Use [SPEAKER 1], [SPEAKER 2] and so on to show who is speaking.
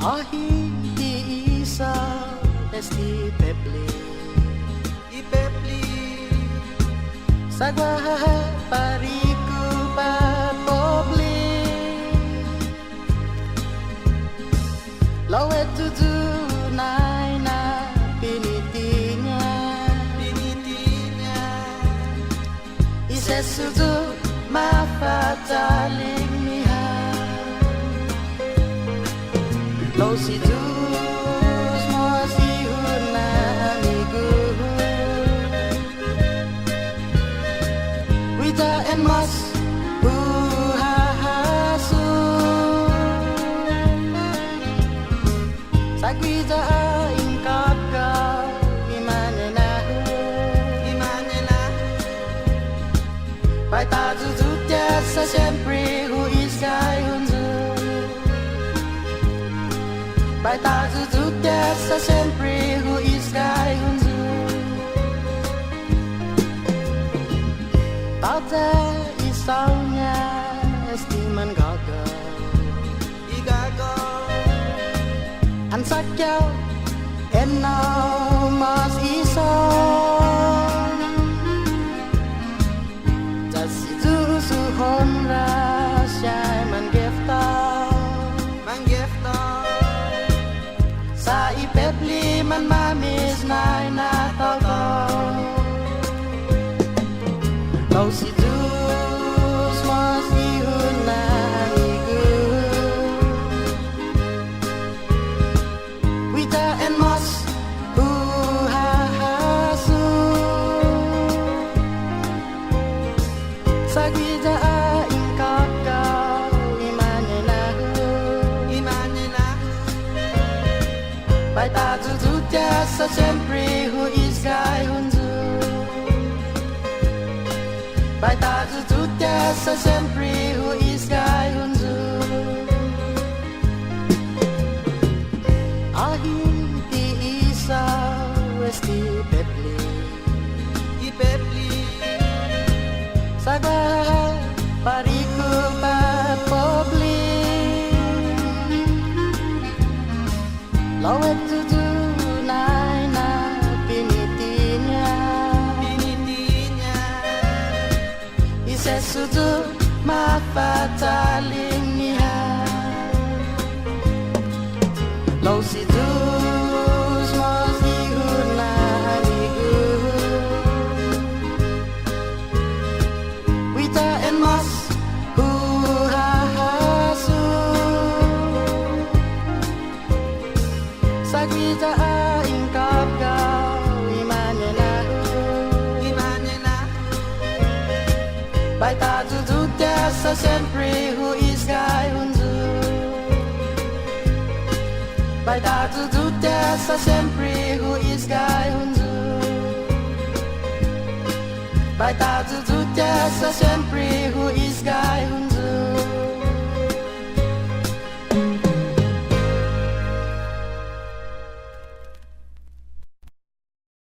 [SPEAKER 1] Ahi di isa esti pepli I pepli Sagwa pariku papobli Lawe tutu naina pinitinya Isesutu mafataling niha Lo si dus mo si huna amigo Wita and mas uhahasu Sagwita ingkap kau imane nahu Pai ta tututia sa sempre hu iskai hunzu Pai ta tututia sa sempre hu iskai hunzu Tauta isaunya estiman gagal Ansakyau enau mas isong Jasitu suhon rasyai manggefta Sa ipepli man mamis nai na tau Lau si dus mas ihun na igu Wita and mas uhahasu Sagwita ingkap kau imane nahu Pai ta tututia sa sempre hu iskai hunzu Pai ta tututia sa sempre hu iskai hunzu Ahi ti isa westi pepli Sagwa pariku papobli Lawe tutu naina pinitinya Isesutu mafataling niha Lau si dus mo si huna amigo Wita and mas uhahasu Sagwita ingkap kau imane nahu Pai ta tututia sa sempre hu iskai hunzu Pai ta tututia sa sempre hu iskai hunzu Pai ta tututia sa sempre